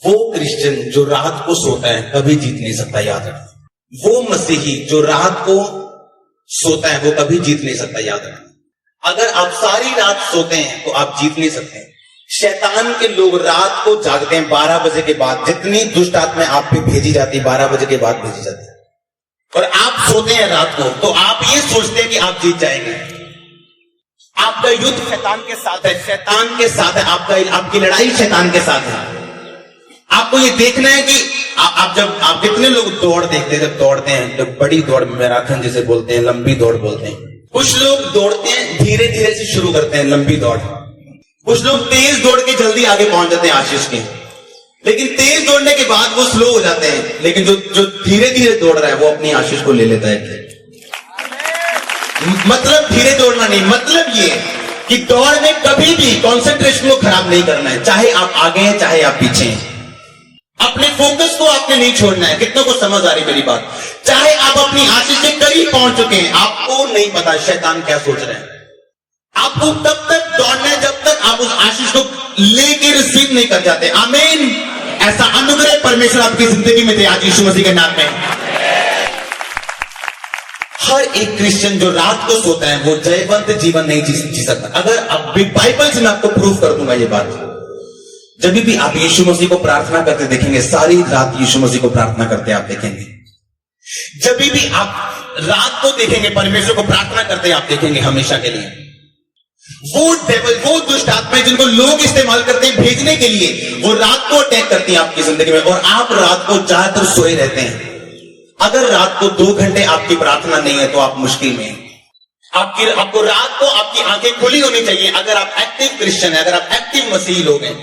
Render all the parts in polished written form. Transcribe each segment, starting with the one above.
वो क्रिश्चियन जो रात को सोता है कभी जीत नहीं सकता, याद रखना। वो मसीही जो रात को सोता है वो कभी जीत नहीं सकता, याद रखना। अगर आप सारी रात सोते हैं तो आप जीत नहीं सकते। शैतान के लोग रात को जागते हैं 12 बजे के बाद। जितनी दुष्ट आत्माएं आप पे भेजी जाती 12 बजे के बाद भेजी जाती है, और आप सोते हैं रात को, तो आप ये सोचते हैं कि आप जीत जाएंगे। आपका युद्ध शैतान के साथ है, शैतान के साथ है, आपकी लड़ाई शैतान के साथ है। आपको ये देखना है कि आप कितने लोग दौड़ देखते हैं, जब दौड़ते हैं, जब बड़ी दौड़, मैराथन जिसे बोलते हैं, लंबी दौड़ बोलते हैं। कुछ लोग दौड़ते हैं धीरे धीरे से शुरू करते हैं लंबी दौड़, कुछ लोग तेज दौड़ के जल्दी आगे पहुंच जाते हैं आशीष के, लेकिन तेज दौड़ने के बाद वो स्लो हो जाते हैं। लेकिन जो धीरे धीरे दौड़ रहा है वो अपनी आशीष को ले लेता है। मतलब धीरे दौड़ना नहीं, मतलब ये कि दौड़ में कभी भी कंसंट्रेशन को खराब नहीं करना है, चाहे आप आगे हैं चाहे आप पीछे हैं। अपने फोकस को आपने नहीं छोड़ना है। कितनों को समझ आ रही मेरी बात? चाहे आप अपनी आशीष के करीब पहुंच चुके हैं, आपको नहीं पता शैतान क्या सोच रहे हैं। आपको तब तक दौड़ना है जब तक आप उस आशीष को लेके रिसीव नहीं कर जाते। आमीन। ऐसा अनुग्रह परमेश्वर आपकी जिंदगी में दे आज यीशु मसीह के नाम में। हर एक क्रिश्चियन जो रात को सोता है वो जयवंत जीवन नहीं जी सकता। अगर अब बाइबल से मैं आपको प्रूफ कर दूंगा ये बात। जब भी आप यीशु मसीह को प्रार्थना करते देखेंगे, सारी रात यीशु मसीह को प्रार्थना करते आप देखेंगे। जब भी आप रात को देखेंगे परमेश्वर को प्रार्थना करते आप देखेंगे हमेशा के लिए। वो डेविल, वो दुष्ट आत्माएं जिनको लोग इस्तेमाल करते हैं भेजने के लिए, वो रात को अटैक करती हैं आपकी जिंदगी में, और आप रात को ज्यादातर सोए रहते हैं। अगर रात को 2 घंटे आपकी प्रार्थना नहीं है तो आप मुश्किल में हैं। आपको रात को आपकी आंखें खुली होनी चाहिए। अगर आप एक्टिव क्रिश्चियन है, अगर आप एक्टिव मसीही लोग हैं,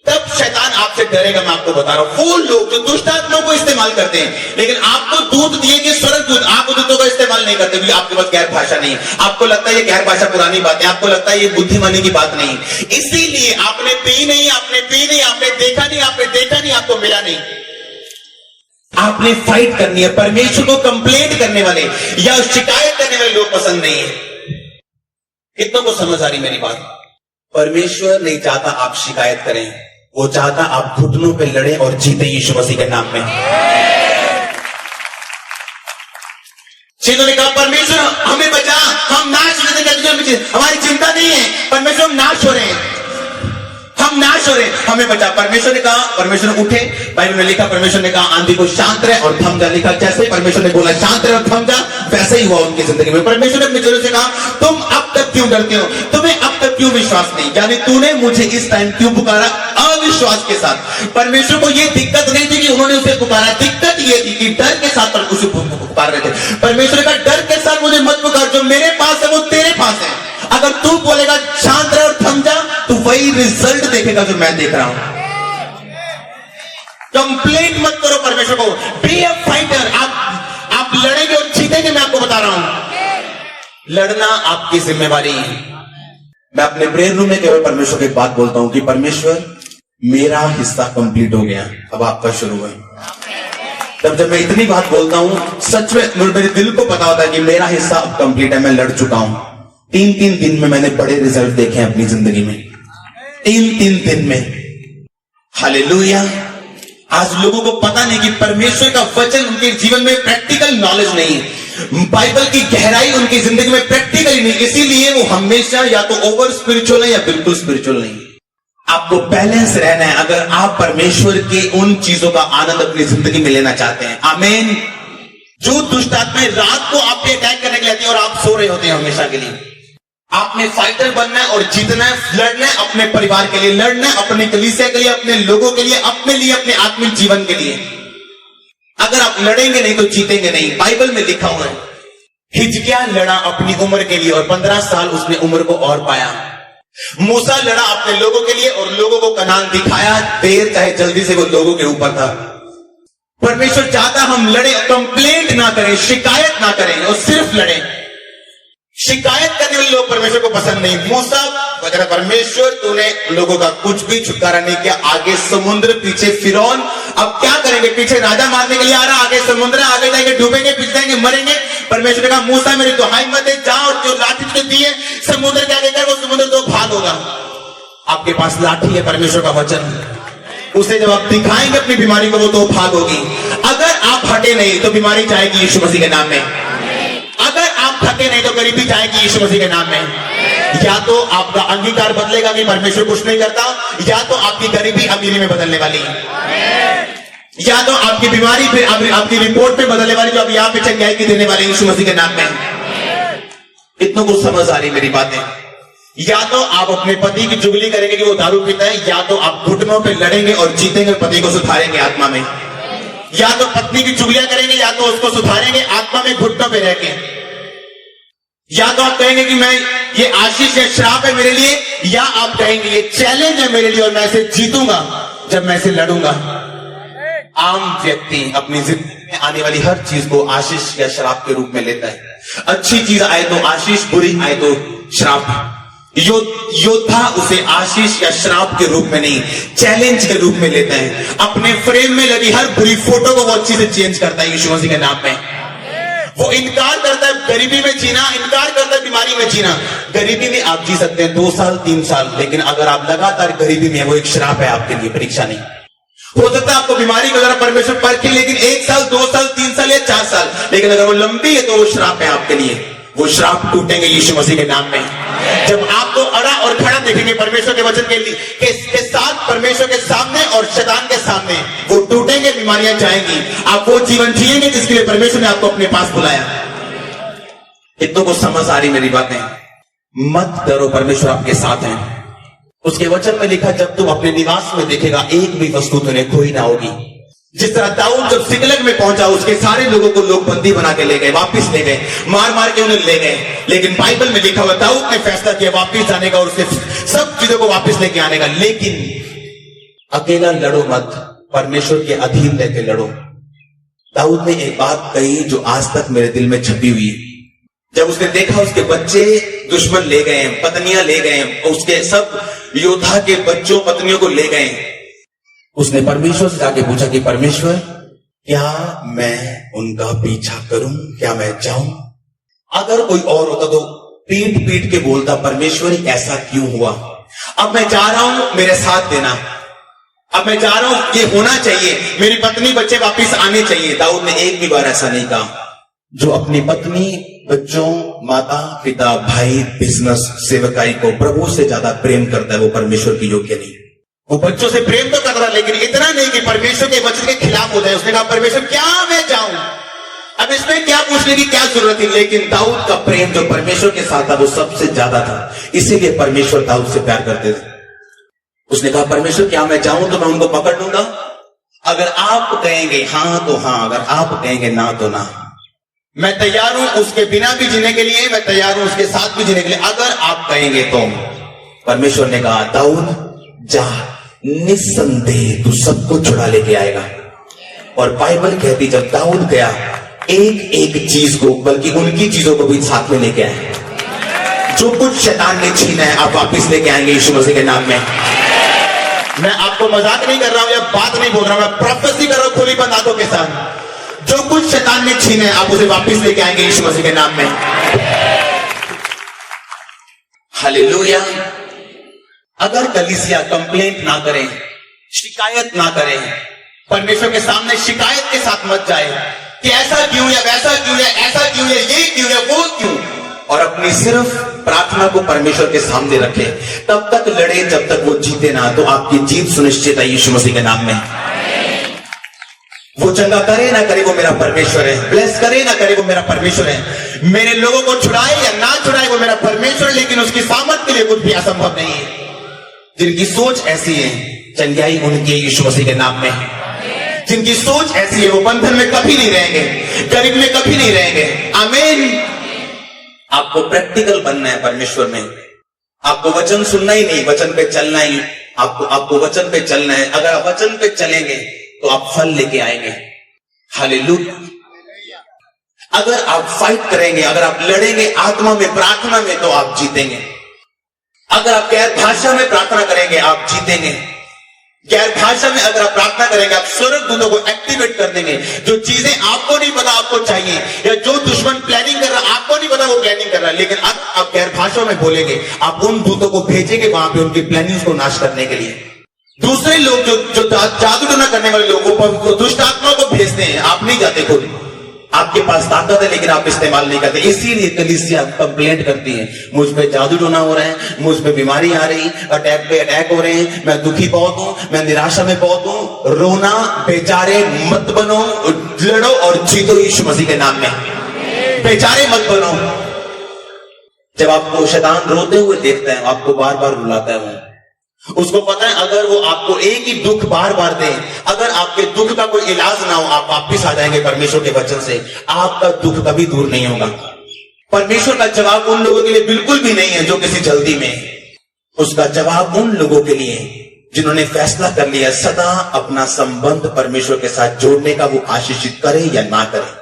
तब शैतान आपसे डरेगा। मैं आपको बता रहा हूं, वो लोग जो दुष्ट आत्माओं को इस्तेमाल करते हैं, लेकिन आपको दूत दिए कि स्वर्गदूत, आप दूतों का इस्तेमाल नहीं करते क्योंकि आपके पास गैर भाषा नहीं है। आपको लगता है ये गैर भाषा पुरानी बात है, आपको लगता है ये बुद्धिमानी की बात नहीं, इसीलिए आपने पी नहीं, आपने देखा नहीं, आपको मिला नहीं। आपने फाइट करनी है। परमेश्वर को कंप्लेंट करने वाले या शिकायत करने वाले लोग पसंद नहीं है। कितनों को समझ आ रही मेरी बात? परमेश्वर नहीं चाहता आप शिकायत करें, वो चाहता आप घुटनों पे लड़े और जीते यीशु मसीह के नाम में। चीजों ने कहा परमेश्वर हमें बचा, हम नाश हो रहे, हमारी चिंता नहीं है, परमेश्वर हम नाश हो रहे हैं, हम नाश हो रहे, हमें बचा। परमेश्वर ने कहा, परमेश्वर उठे, बाइबल में लिखा परमेश्वर ने कहा आंधी को शांत रहे और थम जा। लिखा जैसे परमेश्वर ने बोला शांत रहे और थम जा, वैसे ही हुआ उनकी जिंदगी में। परमेश्वर ने अपने चेलों से कहा तुम अब तक क्यों डरते हो, तुम्हें अब तक क्यों विश्वास नहीं, यानी तूने मुझे इस टाइम क्यों पुकारा अविश्वास के साथ। परमेश्वर को यह दिक्कत नहीं थी कि उन्होंने उसे पुकारा, दिक्कत यह थी कि डर के साथ उसे पुकार रहे थे। परमेश्वर का डर के साथ मुझे मत पुकार, जो मेरे पास है वो तेरे पास है। अगर तू बोलेगा शांत रहे और थम जा, तो वही रिजल्ट देखेगा जो मैं देख रहा हूं। कंप्लेंट मत करो परमेश्वर को, बी अ फाइटर। आप लड़ेंगे और जीतेंगे, मैं आपको बता रहा हूं। लड़ना आपकी जिम्मेवारी है। मैं अपने प्रेयर रूम में केवल परमेश्वर को एक बात बोलता हूं कि परमेश्वर मेरा हिस्सा कंप्लीट हो गया, अब आपका शुरू है। तब जब मैं इतनी बात बोलता हूं, सच में मेरे दिल को पता होता है कि मेरा हिस्सा अब कंप्लीट है, मैं लड़ चुका हूं। 3 दिन में मैंने बड़े रिजल्ट देखे हैं अपनी जिंदगी में, 3 दिन में। हालेलुया। आज लोगों को पता नहीं कि परमेश्वर का वचन उनके जीवन में प्रैक्टिकल नॉलेज नहीं है, बाइबल की गहराई उनकी जिंदगी में प्रैक्टिकल नहीं, इसीलिए वो हमेशा या तो ओवर स्पिरिचुअल है या बिल्कुल स्पिरिचुअल नहीं। आपको बैलेंस रहना है अगर आप परमेश्वर के उन चीजों का आनंद अपनी जिंदगी में लेना चाहते हैं। आमीन। जो दुष्ट आत्माएं रात को आप पे अटैक करने के लिए आती है और आप सो रहे होते हैं हमेशा के लिए, आपने फाइटर बनना है और जीतना है, लड़ना है, अपने परिवार के लिए लड़ना है, अपने कलीसिया के लिए, अपने लोगों के लिए, अपने आत्मिक जीवन के लिए। अगर आप लड़ेंगे नहीं तो जीतेंगे नहीं। बाइबल में लिखा हुआ है हिजकिय्याह लड़ा अपनी उम्र के लिए और 15 साल उसने उम्र को और पाया। मूसा लड़ा अपने लोगों के लिए और लोगों को कनान दिखाया, देर चाहे जल्दी से वो लोगों के ऊपर था। परमेश्वर चाहता हम लड़े, कंप्लेंट ना करें, शिकायत ना करें और सिर्फ लड़ें। शिकायत करने वाले लोग परमेश्वर को पसंद नहीं। मूसा वगैरह, परमेश्वर तूने लोगों का कुछ भी छुटकारा नहीं किया, आगे समुद्र, पीछे फिरौन, अब क्या करेंगे, पीछे राजा मारने के लिए आ रहा, आगे समुद्र, आगे जाएंगे डूबेंगे, पीछे जाएंगे मरेंगे। परमेश्वर ने कहा मूसा मेरी दुहाई मत दे, जाओ जो लाठी तुझे दी है समुद्र के आगे कर, वो समुद्र तो भाग होगा। आपके पास लाठी है परमेश्वर का वचन, उसे जब आप दिखाएंगे अपनी बीमारी को, वो तो भागोगी। अगर आप हटे नहीं तो बीमारी जाएगी यीशु मसीह के नाम में। अगर आप थके नहीं तो गरीबी जाएगी यीशु मसीह के नाम में। या तो आपका अंगीकार बदलेगा कि परमेश्वर कुछ नहीं करता, या तो आपकी गरीबी अमीरी में बदलने वाली है, या तो आपकी बीमारी पे, आपकी रिपोर्ट पे बदलने वाली, जो अभी यहाँ पे चंगाई की देने वाली यीशु मसीह के नाम में। इतनों को समझ आ रही मेरी बातें। या तो आप अपने पति की चुगली करेंगे कि वो दारू पीता है, या तो आप घुटनों पे लड़ेंगे और जीतेंगे, पति को सुधारेंगे आत्मा में। या तो पत्नी की चुगलियां करेंगे, या तो उसको सुधारेंगे आत्मा में घुटनों पे रह के। या तो आप कहेंगे कि मैं, ये आशीष है, श्राप है मेरे लिए, या आप कहेंगे ये चैलेंज है मेरे लिए और मैं इसे जीतूंगा जब मैं इसे लड़ूंगा। आम व्यक्ति अपनी जिंदगी में आने वाली हर चीज को आशीष या श्राप के रूप में लेता है। अच्छी चीज आए तो आशीष, बुरी आए तो श्राप। योद्धा उसे आशीष या श्राप के रूप में नहीं, चैलेंज के रूप में लेता है। अपने फ्रेम में लगी हर बुरी फोटो को वो अच्छी से चेंज करता है यीशु मसीह के नाम में। वो इनकार करता है गरीबी में जीना, इनकार करता है बीमारी में जीना। गरीबी में आप जी सकते हैं 2 साल 3 साल, लेकिन अगर आप लगातार गरीबी में, वो एक श्राप है आपके लिए, परीक्षा नहीं। हो सकता है आपको बीमारी को जरा परमेश्वर परखे, लेकिन 1 साल 2 साल 3 साल या 4 साल, लेकिन अगर वो लंबी है तो वो श्राप है आपके लिए। वो श्राप टूटेंगे यीशु मसीह के नाम में। जब आपको अड़ा और खड़ा देखेंगे परमेश्वर के वचन के साथ, परमेश्वर के सामने और शैतान के सामने, वो टूटेंगे, बीमारियां जाएंगी। आप वो जीवन जिएंगे जिसके लिए परमेश्वर ने आपको अपने पास बुलाया। इतनों को समझ आ रही मेरी बातें? मत डरो, परमेश्वर आपके साथ है। उसके वचन में लिखा, जब तुम अपने निवास में देखेगा एक भी वस्तु तुम्हें खोई ना होगी। जिस तरह दाऊद जब सिकलग में पहुंचा, उसके सारे लोगों को लोग बंदी बना के ले गए, वापस ले गए, मार मार के उन्हें ले गए। लेकिन बाइबल में लिखा हुआ, दाऊद ने फैसला किया वापस जाने का और उसके सब चीजों को वापस लेके आने का। लेकिन अकेला लड़ो मत, परमेश्वर के अधीन रहकर लड़ो। दाऊद ने एक बात कही जो आज तक मेरे दिल में छपी हुई है। जब उसने देखा उसके बच्चे दुश्मन ले गए, पत्नियां ले गए, उसके सब योद्धा के बच्चों पत्नियों को ले गए, उसने परमेश्वर से जाके पूछा कि परमेश्वर, क्या मैं उनका पीछा करूं? क्या मैं जाऊं? अगर कोई और होता तो पीट पीट के बोलता, परमेश्वर ऐसा क्यों हुआ? अब मैं जा रहा हूं, मेरे साथ देना। अब मैं जा रहा हूं, ये होना चाहिए, मेरी पत्नी बच्चे वापिस आने चाहिए। दाऊद ने एक भी बार ऐसा नहीं कहा। जो अपनी पत्नी, बच्चों, माता पिता, भाई, बिजनेस, सेवकाई को प्रभु से ज्यादा प्रेम करता है, वो परमेश्वर की योग्य नहीं। वो बच्चों से प्रेम तो कर रहा, लेकिन इतना नहीं कि परमेश्वर के वचन के खिलाफ हो जाए। उसने कहा, परमेश्वर क्या मैं जाऊं? अब इसमें क्या पूछने की क्या जरूरत थी? लेकिन दाऊद का प्रेम जो परमेश्वर के साथ था वो सबसे ज्यादा था, इसीलिए परमेश्वर दाऊद से प्यार करते थे। उसने कहा, परमेश्वर क्या मैं जाऊं तो मैं उनको पकड़ लूंगा? अगर आप कहेंगे हाँ तो हाँ, अगर आप कहेंगे ना तो ना। मैं तैयार हूं उसके बिना भी जीने के लिए, मैं तैयार हूं उसके साथ भी जीने के लिए, अगर आप कहेंगे तो। परमेश्वर ने कहा, दाऊद जा, निस्संदेह तू सबको छुड़ा लेके आएगा। और बाइबल कहती, जब दाऊद गया, एक एक चीज को, बल्कि उनकी चीजों को भी साथ में लेके आए। जो कुछ शैतान ने छीना है, आप वापिस लेके आएंगे यीशु मसीह के नाम में। मैं आपको मजाक नहीं कर रहा हूं या बात नहीं बोल रहा हूं, मैं प्रोफेसी कर रहा हूं खुली बंद आंखों के साथ। जो कुछ शैतान ने छीना है, आप उसे वापिस लेके आएंगे यीशु मसीह के नाम में। हालेलुया। अगर कलीसिया कंप्लेंट ना करें, शिकायत ना करें, परमेश्वर के सामने शिकायत के साथ मत जाए कि ऐसा क्यों या वैसा क्यों या ऐसा क्यों या ये क्यों या वो क्यों, और अपनी सिर्फ प्रार्थना को परमेश्वर के सामने रखे, तब तक लड़े जब तक वो जीते ना, तो आपकी जीत सुनिश्चित है यीशु मसीह के नाम में। वो चंगा करे ना करे वो मेरा परमेश्वर है, ब्लेस करे ना करे वो मेरा परमेश्वर है, मेरे लोगों को छुड़ाए या ना छुड़ाए वो मेरा परमेश्वर, लेकिन उसकी सामर्थ के लिए कुछ भी असंभव नहीं है। जिनकी सोच ऐसी है, चंगाई उनकी यीशु मसीह के नाम में। जिनकी सोच ऐसी है, वो बंधन में कभी नहीं रहेंगे, गरीब में कभी नहीं रहेंगे। आमीन। आपको प्रैक्टिकल बनना है परमेश्वर में। आपको वचन सुनना ही नहीं, वचन पे चलना ही। आपको वचन पे चलना है। अगर आप वचन पे चलेंगे तो आप फल लेके आएंगे। हालेलुया। अगर आप फाइट करेंगे, अगर आप लड़ेंगे आत्मा में, प्रार्थना में, तो आप जीतेंगे। अगर आप गैर भाषा में प्रार्थना करेंगे, आप जीतेंगे। गैर भाषा में अगर आप प्रार्थना करेंगे, आप स्वर्गदूतों को एक्टिवेट कर देंगे। जो चीजें आपको नहीं पता आपको चाहिए, या जो दुश्मन प्लानिंग कर रहा है आपको नहीं पता वो प्लानिंग कर रहा है, लेकिन अब आप गैर भाषा में बोलेंगे, आप उन दूतों को भेजेंगे वहां पे उनकी प्लानिंग को नाश करने के लिए। दूसरे लोग जो जादू टोना करने वाले लोगों को दुष्ट आत्मा को भेजते हैं, आप नहीं जाते खुद। आपके पास ताकत है लेकिन आप इस्तेमाल नहीं करते। इसीलिए कलीसिया कंप्लेंट करती है, मुझ पे जादू टोना हो रहा है, मुझ पे बीमारी आ रही, अटैक पे अटैक हो रहे हैं, मैं दुखी बहुत हूं, मैं निराशा में बहुत हूं। रोना बेचारे मत बनो, लड़ो और जीतो यीशु मसीह के नाम में। बेचारे मत बनो। जब आपको शैतान रोते हुए देखता है, आपको बार बार रुलाता है, उसको पता है अगर वो आपको एक ही दुख बार बार दे, अगर आपके दुख का कोई इलाज ना हो, आप वापिस आ जाएंगे परमेश्वर के वचन से, आपका दुख कभी दूर नहीं होगा। परमेश्वर का जवाब उन लोगों के लिए बिल्कुल भी नहीं है जो किसी जल्दी में, उसका जवाब उन लोगों के लिए जिन्होंने फैसला कर लिया सदा अपना संबंध परमेश्वर के साथ जोड़ने का, वो आशीषित करे या ना करे।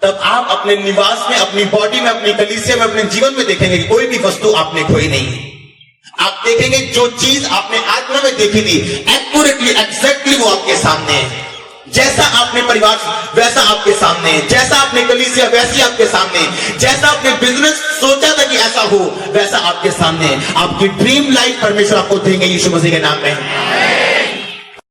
तब आप अपने निवास में, अपनी बॉडी में, अपनी कलीसिया में, अपने जीवन में देखेंगे कि कोई भी वस्तु आपने खोई नहीं। आप देखेंगे जो चीज आपने आत्मा में देखी थी, एक्यूरेटली, एग्जैक्टली वो आपके सामने है। जैसा आपने परिवार वैसा आपके सामने है, जैसा आपने कलीसिया वैसी आपके सामने, जैसा आपने बिजनेस सोचा था कि ऐसा हो वैसा आपके सामने है। आपकी ड्रीम लाइफ परमेश्वर आपको देंगे यीशु मसीह के नाम में।